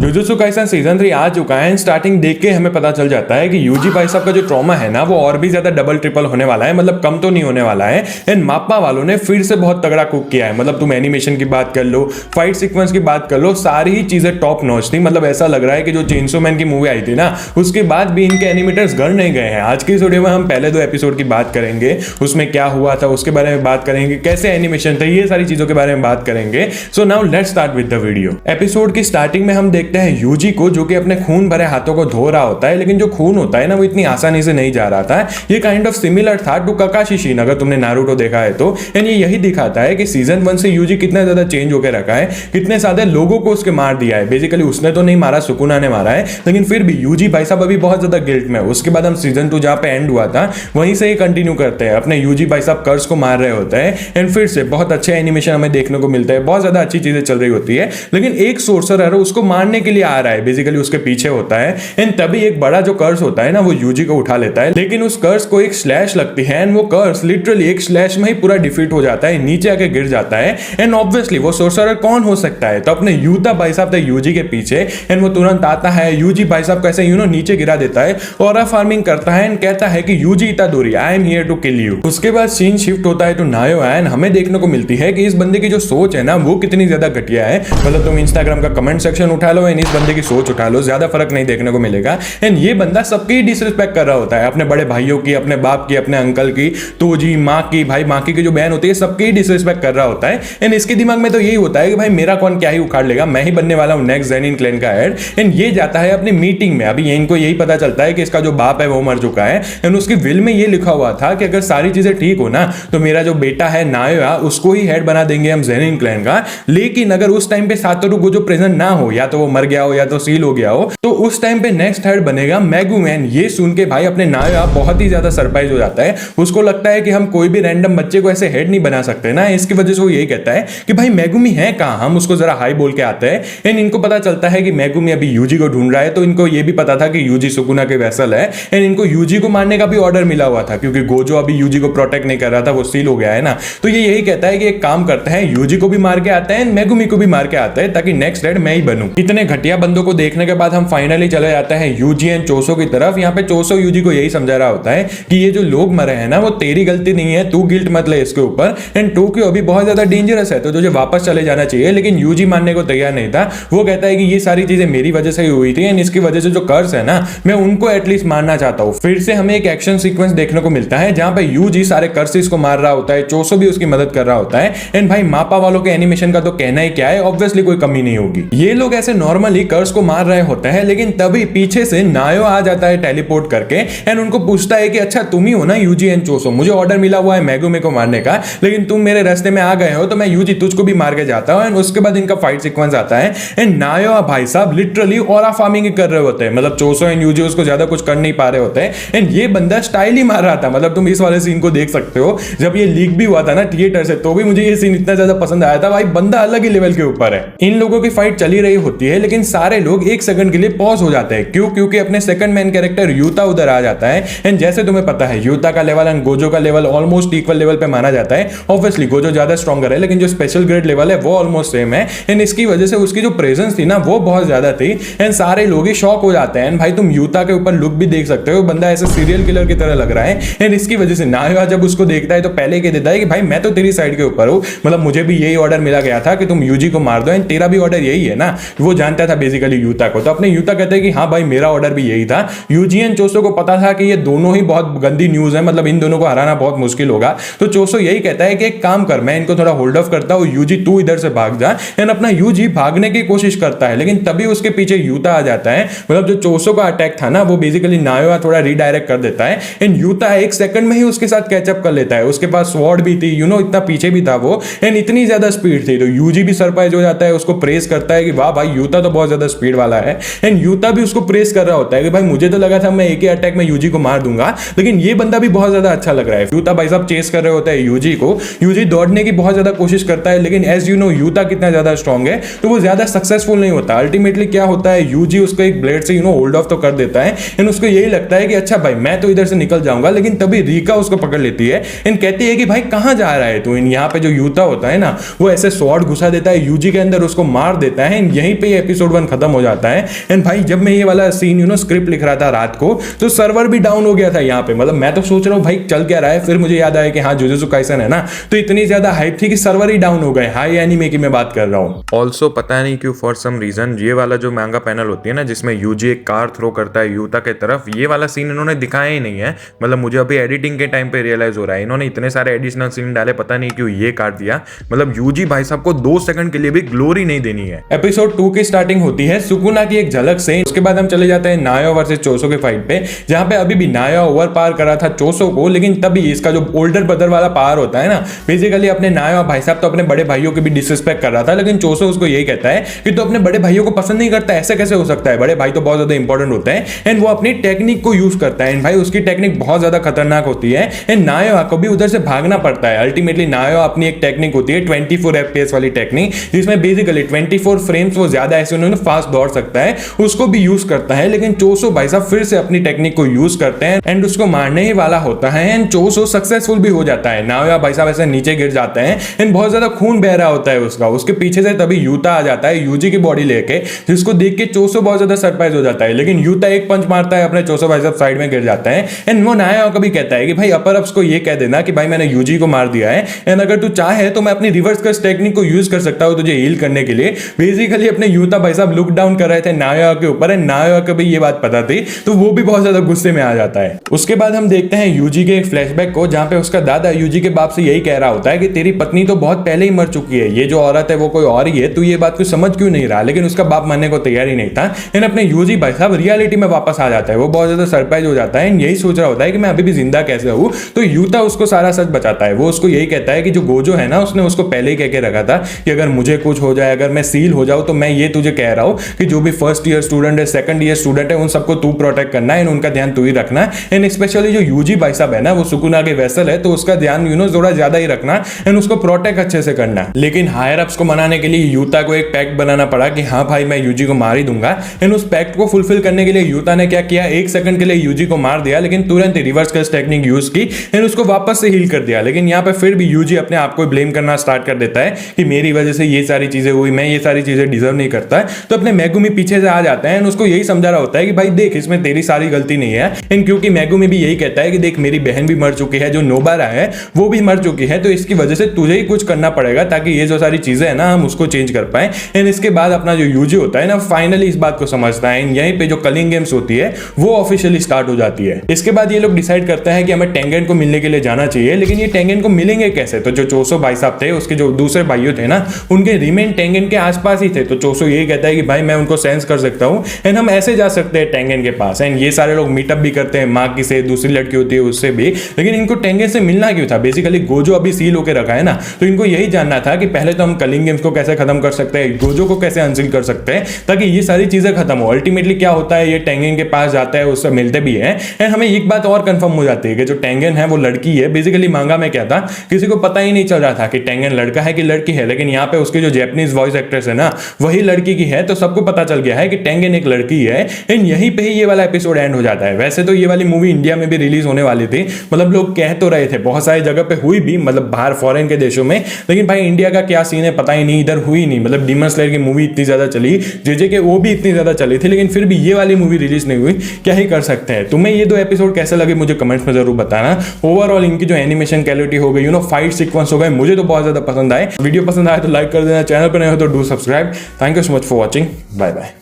Jujutsu Kaisen season 3 आ चुका है। Starting देख के हमें पता चल जाता है कि यूजी भाई साहब का जो ट्रॉमा है ना वो और भी ज्यादा डबल ट्रिपल होने वाला है, मतलब कम तो नहीं होने वाला है। एंड माप्पा वालों ने फिर से बहुत तगड़ा कुक किया है। मतलब तुम एनिमेशन की बात कर लो, फाइट सीक्वेंस की बात कर लो, सारी ही चीजें टॉप नॉच थी। मतलब ऐसा लग रहा है कि जो चेनसो मैन की मूवी आई थी ना उसके बाद भी इनके एनिमेटर्स घर नहीं गए हैं। आज की इस वीडियो में हम पहले 2 एपिसोड की बात करेंगे, उसमें क्या हुआ था उसके बारे में बात करेंगे, कैसे एनिमेशन थे, ये सारी चीजों के बारे में बात करेंगे। So now let's start with the video. Episode की स्टार्टिंग में हम देखते हैं यूजी को जो कि अपने खून भरे हाथों को धो रहा होता है, लेकिन जो खून होता है ना वो इतनी आसानी से नहीं जा रहा था। ये काइंड ऑफ सिमिलर था टू ककाशी शिन, अगर तुमने नारुतो देखा है तो। एंड ये यही दिखाता है कि सीजन 1 से यूजी कितना ज्यादा चेंज होकर रखा है, कितने ज्यादा लोगों को उसके मार दिया है। बेसिकली उसने तो नहीं मारा, सुकुना ने मारा है, लेकिन फिर भी यूजी भाई साहब अभी बहुत ज्यादा गिल्ट में है। उसके बाद हम सीजन 2 जहां पे एंड हुआ था वहीं से ही कंटिन्यू करते हैं, अपने यूजी भाई साहब कर्स को मार रहे होते हैं। एंड फिर से बहुत अच्छे एनिमेशन हमें देखने को मिलता है, बहुत ज्यादा अच्छी चीजें चल रही होती है। लेकिन एक सोर्सरर उसको मारने के लिए आ रहा है, बेसिकली उसके पीछे होता है। एंड तभी एक बड़ा जो कर्स होता है ना वो यूजी को उठा लेता है, लेकिन उस कर्स को एक स्लैश लगती है। एंड वो कर्स लिटरली एक स्लैश में ही पूरा डिफीट हो जाता है, नीचे आके गिर जाता है। एंड ऑब्वियसली वो सोर्सरर कौन हो सकता है, तो अपने यूता भाई साहब थे यूजी के पीछे। एंड वो तुरंत आता है, यूजी भाई साहब को ऐसे नीचे गिरा देता है, ऑरा फार्मिंग करता है एंड कहता है कि Yuji Itadori I am here to kill you. उसके बाद सीन शिफ्ट होता है तो नायो एंड हमें देखने को मिलती है कि इस बंदे की जो सोच है ना वो कितनी ज्यादा घटिया है। मतलब तुम इंस्टाग्राम का कमेंट सेक्शन उठा लो एंड इस बंदे की सोच उठा लो, ज्यादा फर्क नहीं देखने को मिलेगा। एंड ये बंदा सबकी डिसरिस्पेक्ट कर रहा होता है, अपने बड़े भाइयों की, अपने बाप की, अपने अंकल की, तो जी माँ की, भाई बाकी की जो बहन होती है सबकी डिसरिस्पेक्ट कर रहा होता है। एंड इसके दिमाग में तो यही होता है कि भाई मेरा कौन क्या ही उखाड़ लेगा, मैं ही बनने वाला हूँ नेक्स्ट ज़ेनिन क्लैन का हेड। एंड ये जाता है अपनी मीटिंग में। अभी इनको यही पता चलता है कि इसका जो बाप है वो मर चुका है। एंड उसकी विल में ये लिखा हुआ था कि अगर सारी चीजें ठीक हो ना तो मेरा जो बेटा है नायोया उसको ही हेड बना देंगे हम ज़ेनिन क्लैन का। लेकिन अगर उस टाइम पे सातोरु गोजो प्रेजेंट ना हो, या तो वो मर गया हो या तो सील हो गया हो, तो उस टाइम पे नेक्स्ट हेड बनेगा मेगुमैन। ये सुन के भाई अपने नायोया बहुत ही ज्यादा सरप्राइज हो जाता है। उसको लगता है कि हम कोई भी रैंडम बच्चे को ऐसे हेड नहीं बना सकते ना। इसकी वजह से वो यही कहता है कि भाई मेगुमी है कहां, हम उसको जरा हाई बोल के आते हैं। एंड इनको पता चलता है कि मेगुमी अभी यूजी को ढूंढ रहा है, तो इनको ये भी पता था कि यूजी सुकुना के वेसल है। एंड इनको यूजी को मारने का भी ऑर्डर मिला हुआ था, क्योंकि गोजो अभी यूजी को प्रोटेक्ट नहीं कर रहा था, वो सील हो गया है ना। तो ये यही कहता है कि एक काम करते हैं, यूजी को भी मार के आते हैं, मेगुमी को भी मार के आते हैं, ताकि नेक्स्ट हेड मैं ही बनूं। इतने घटिया बंदों को देखने के बाद हम फाइनली चले जाते हैं यूजी एंड चोसो की तरफ। यहाँ पे चोसो यूजी को यही समझा रहा होता है कि ये जो लोग मरे हैं ना वो तेरी गलती नहीं है, तू गिल्ट मत ले इसके ऊपर। एंड टोक्यो अभी बहुत ज्यादा डेंजरस है तो तुझे वापस चले जाना चाहिए। लेकिन यूजी मानने को तैयार नहीं था। वो कहता है कि ये सारी चीजें मेरी वजह से ही हुई थी एंड इसकी वजह से जो कर्स है ना मैं उनको एटलीस्ट मारना चाहता हूँ। फिर से हमें एक एक्शन सीक्वेंस देखने को मिलता है जहां पे यूजी सारे कर्सेस को मार रहा होता है, चोसो भी उसकी मदद कर रहा होता है। एंड भाई मापा वालों के एनिमेशन का तो कहना ही क्या है, ऑब्वियसली कोई कमी नहीं होगी। ये लोग ऐसे नॉर्मली कर्स को मार रहे होते हैं, लेकिन तभी पीछे से नायो आ जाता है टेलीपोर्ट करके एंड उनको पूछता है कि अच्छा तुम ही हो ना यूजी एंड चोसो, मुझे ऑर्डर मिला हुआ है मेगुमे को मारने का, लेकिन तुम मेरे रास्ते में आ गए हो तो मैं यूजी तुझको भी मार के जाता हूं। एंड उसके बाद इनका फाइट सीक्वेंस आता है एंड नायो भाई साहब लिटरली ऑरा फार्मिंग कर रहे होते हैं। मतलब चोसो एंड यूजी उसको ज्यादा कुछ कर नहीं पा रहे होते हैं। एंड ये बंदा स्टाइल ही मार रहा था। मतलब तुम इस वाले सीन को देख सकते हो, जब ये लीक भी हुआ था ना थिएटर से तो भी मुझे ये सीन इतना ज्यादा पसंद आया था। भाई बंदा अलग ही लेवल के ऊपर है। इन लोगों की फाइट चली रही होती है लेकिन सारे लोग एक सेकंड के लिए पॉज हो जाते हैं। क्यों? क्योंकि अपने सेकंड मैन कैरेक्टर यूता उधर आ जाता है। एंड जैसे तुम्हें पता है यूता का लेवल एंड गोजो का लेवल ऑलमोस्ट इक्वल लेवल पे माना जाता है। ऑब्वियसली गोजो ज्यादा स्ट्रॉन्गर है, लेकिन जो स्पेशल ग्रेड लेवल है वो ऑलमोस्ट सेम है। एंड इसकी वजह से उसकी जो प्रेजेंस थी ना वो बहुत ज्यादा थी। एंड सारे लोग ही शॉक हो जाते हैं। भाई तुम यूता के ऊपर लुक भी देख सकते हो, बंदा ऐसे सीरियल किलर की तरह लग रहा है। एंड इसकी वजह से नायोया जब उसको देखता है तो पहले कह देता है कि भाई मैं तो तेरी साइड के ऊपर हूं, मतलब मुझे भी यही ऑर्डर मिला गया था कि तुम यूजी को मार दो एंड तेरा भी ऑर्डर यही है ना। वो जानता था बेसिकली यूता को, तो अपने यूता कहते हैं कि हाँ भाई मेरा ऑर्डर भी यही था। यूजी एंड चोसो को पता था कि ये दोनों ही बहुत गंदी न्यूज है, मतलब इन दोनों को हराना बहुत मुश्किल होगा। तो चोसो यही कहता है कि एक काम कर, मैं इनको थोड़ा होल्ड ऑफ करता हूं, यूजी तू इधर से भाग जा। एंड अपना यूजी भागने की कोशिश करता है, लेकिन तभी उसके पीछे यूता आ जाता है। मतलब जो चोसो का अटैक था ना वो बेसिकली नायोया थोड़ा रीडायरेक्ट कर देता है। एंड यूता एक सेकंड में ही उसके साथ कैचअप कर लेता है। उसके पास स्वॉर्ड भी थी, इतना पीछे भी था वो, एंड इतनी ज्यादा स्पीड थी। तो यूजी भी सरप्राइज हो जाता है, उसको प्रेज करता है कि वाह भाई यूता तो बहुत ज्यादा स्पीड वाला है। एंड एंड यूता भी उसको प्रेस कर रहा होता है कि भाई मुझे तो लगा था मैं एक ही अटैक में यूजी को मार दूंगा, लेकिन ये बंदा भी बहुत ज्यादा अच्छा लग रहा है। यूता भाई साहब चेस कर रहे होता है यूजी को, यूजी दौड़ने की बहुत ज्यादा कोशिश करता है, लेकिन एज यू नो यूता कितना ज्यादा स्ट्रॉन्ग है तो वो ज्यादा सक्सेसफुल नहीं होता। अल्टीमेटली क्या होता है, यूजी उसको एक ब्लेड से होल्ड ऑफ तो कर देता है एंड उसको यही लगता है कि अच्छा भाई मैं तो इधर से निकल जाऊंगा, लेकिन तभी रीका उसको पकड़ लेती है एंड कहती है कि भाई कहां जा रहा है तू। यहाँ पे जो यूता होता है ना वो ऐसे स्वॉर्ड घुसा देता है यूजी के अंदर, उसको मार देता है एंड यहीं पे एपिसोड 1 खत्म हो जाता है। एंड भाई जब मैं ये वाला सीन स्क्रिप्ट लिख रहा था रात को तो सर्वर भी डाउन हो गया था यहाँ पे, मतलब मैं तो सोच रहा हूँ भाई चल क्या रहा है, फिर मुझे याद आया कि हाँ जुजुत्सु काइसन है ना, तो इतनी ज्यादा हाइप थी कि सर्वर ही डाउन हो गए। हाई एनीमे की मैं बात कर रहा हूँ। ऑल्सो पता नहीं क्यों फॉर सम रीजन ये वाला जो मैंगा पैनल होती है ना जिसमें यूजी एक कार थ्रो करता है यूता के तरफ, ये वाला सीन इन्होंने दिखाया ही नहीं है। मतलब मुझे अभी एडिटिंग के टाइम पे रियलाइज हो रहा है इन्होंने इतने सारे एडिशनल सीन डाले, पता नहीं क्यों ये काट दिया। मतलब यूजी भाई साहब को 2 सेकंड के लिए भी ग्लोरी नहीं देनी है। एपिसोड 2 की स्टार्टिंग होती है सुकुना की एक झलक से, उसके बाद हम चले जाते हैं नायो वर्सेस चोसो के फाइट पे, जहां पे अभी भी नायो ओवर पावर करा था चोसो को, लेकिन तभी इसका जो ओल्डर ब्रदर वाला पावर होता है ना, बेसिकली अपने नायो भाई साहब तो अपने बड़े भाइयों की भी डिसरिस्पेक्ट कर रहा था, लेकिन चोसो उसको यही कहता है कि तो अपने बड़े भाइयों को पसंद नहीं करता, ऐसे कैसे हो सकता है, बड़े भाई तो बहुत ज्यादा इंपॉर्टेंट होते हैं। एंड वो अपनी टेक्निक को यूज करता है एंड भाई उसकी टेक्निक बहुत ज्यादा खतरनाक होती है एंड नायो को भी उधर से भागना पड़ता है। अल्टीमेटली नायो अपनी एक टेक्निक होती है 24 FPS वाली टेक्निक, जिसमें बेसिकली 24 फ्रेम्स वो ज्यादा ऐसे उन्होंने फास्ट दौड़ सकता है, उसको भी यूज करता है। लेकिन चोसो भाई साहब फिर से अपनी टेक्निक को यूज करते हैं एंड उसको मारने ही वाला होता है एंड चोसो सक्सेसफुल भी हो जाता है। नायो भाई साहब ऐसे नीचे गिर जाते हैं एंड बहुत ज्यादा खून बह रहा होता है उसका, उसके पीछे से तभी यूता आ जाता है यूजी की बॉडी लेके, जिसको देख के चोसो बहुत ज्यादा सरप्राइज हो जाता है। लेकिन यूता एक पंच मारता है अपने चोसो भाई साहब साइड में गिर जाता है एंड वो नायो को भी कहता है कि भाई अपर अप्स को ये कह देना कि भाई मैंने यूजी को मार दिया है एंड अगर तू चाहे तो मैं अपनी रिवर्स कर्स टेक्निक को यूज कर सकता हूं तुझे हील करने के लिए। बेसिकली अपने यूता भाई साहब लुक डाउन कर रहे थे नायो के ऊपर एंड नायो को भी ये बात पता थी, तो वो भी बहुत ज्यादा गुस्से में आ जाता है। उसके बाद हम देखते हैं यूजी के एक फ्लैशबैक को, जहां पे उसका दादा यूजी के बाप से यही कह रहा होता है कि तेरी पत्नी तो बहुत पहले ही मर चुकी है, ये जो औरत है वो कोई और ही है, तू ये बात को समझ क्यों नहीं रहा। लेकिन उसका बाप मानने को तैयार ही नहीं था एंड अपने यूजी भाई साहब रियलिटी में वापस आ जाता है। वो बहुत ज्यादा सरप्राइज हो जाता है एंड यही सोच रहा होता है कि मैं अभी भी जिंदा कैसे हूं। तो यूता उसको सारा सच बताता है, वो उसको यही कहता है कि जो गोजो है ना उसने उसको पहले ही कह के रखा था कि अगर मुझे कुछ हो जाए, अगर मैं सील हो जाऊं, तो मैं ये तुझे कह रहा हूं कि जो भी फर्स्ट ईयर स्टूडेंट है, सेकंड ईयर स्टूडेंट है, उन सबको तू प्रोटेक्ट करना है एंड उनका ध्यान तू ही रखना है। एंड स्पेशली जो यूजी भाई साहब है ना वो सुकुना के वेसल है, तो उसका ध्यान थोड़ा ज्यादा ही रखना एंड उसको प्रोटेक्ट अच्छे से करना। लेकिन हायर अप्स को मनाने के लिए यूता को एक पैक्ट बनाना पड़ा कि हाँ भाई मैं यूजी को मार ही दूंगा एंड उस पैक्ट को फुलफिल करने के लिए यूता ने क्या किया, 1 सेकंड के लिए यूजी को मार दिया, लेकिन तुरंत रिवर्स कर्स टेक्निक यूज की एंड उसको वापस से हील कर दिया। लेकिन यहाँ पे फिर भी यूजी अपने आप को ब्लेम करना स्टार्ट कर देता है कि मेरी वजह से ये सारी चीजें हुई, मैं ये सारी चीजें डिजर्व नहीं करता है। तो अपने मेगुमी पीछे से आ जाता है एंड उसको यही समझा रहा होता है कि भाई देख इसमें तेरी सारी गलती नहीं है। एंड क्योंकि मेगुमी भी यही कहता है कि देख मेरी बहन भी मर चुकी है, जो नोबारा है वो भी मर चुकी है, तो इसकी वजह से तुझे ही कुछ करना पड़ेगा ताकि ये जो सारी चीजें है ना हम उसको चेंज कर पाए। एंड इसके बाद अपना जो यूजी होता है ना फाइनली इस बात को समझता है एंड यहीं पे जो कलिंग गेम्स होती है वो ऑफिशियली स्टार्ट हो जाती है। इसके बाद ये लोग डिसाइड करते हैं कि हमें टेंगेन को मिलने के लिए जाना चाहिए, लेकिन ये टेंगेन को मिलेंगे कैसे। तो जो चोसो भाई साहब थे उसके जो दूसरे भाइयों थे ना उनके रिमेन टेंगेन के आसपास ही थे, तो चोसो यही कहता है कि भाई मैं उनको सेंस कर सकता हूं एंड हम ऐसे जा सकते हैं टेंगेन के पास। एंड ये सारे लोग मीटअप भी करते हैं, माँ की से दूसरी लड़की होती है उससे भी, लेकिन इनको टेंगेन से मिलना क्यों था। बेसिकली गोजो अभी सील होकर रखा है ना, तो इनको यही जानना था कि पहले तो हम कलिंग गेम्स को कैसे खत्म कर सकते हैं, गोजो को कैसे अनसील कर सकते हैं ताकि ये सारी चीजें खत्म हो। अल्टीमेटली क्या होता है, ये टेंगेन के पास जाता है, उससे मिलते भी है एंड हमें एक बात और कंफर्म हो जाती है कि जो टेंगेन है वो लड़की है। बेसिकली मांगा में क्या था, किसी को पता ही नहीं चल रहा था कि टेंगेन लड़का है कि लड़की है, लेकिन यहाँ पे उसकी जो जैपनीज वॉइस एक्ट्रेस है ना वही लड़की की है, तो सबको पता चल गया है कि टेंगेन एक लड़की है। एंड यहीं पे ही ये वाला एपिसोड एंड हो जाता है। वैसे तो ये वाली मूवी इंडिया में भी रिलीज होने वाली थी, मतलब लोग कह तो रहे थे, बहुत सारी जगह पे हुई भी, मतलब बाहर फॉरेन के देशों में, लेकिन भाई इंडिया का क्या सीन है पता ही नहीं, इधर हुई नहीं। मतलब डीमन स्लेयर की मूवी इतनी ज्यादा चली, जेजे के वो भी इतनी ज्यादा चली थी, लेकिन फिर भी ये वाली मूवी रिलीज नहीं हुई, क्या ही कर सकते हैं। तुम्हें ये 2 एपिसोड कैसे लगे मुझे कमेंट्स में जरूर बताना। ओवरऑल इनकी जो एनिमेशन क्वालिटी हो गई, फाइट सीक्वेंस हो गए, मुझे तो बहुत ज्यादा पसंद आए। वीडियो पसंद आए तो लाइक कर देना, चैनल पर नए हो तो do subscribe. Thank you so much for watching, bye bye.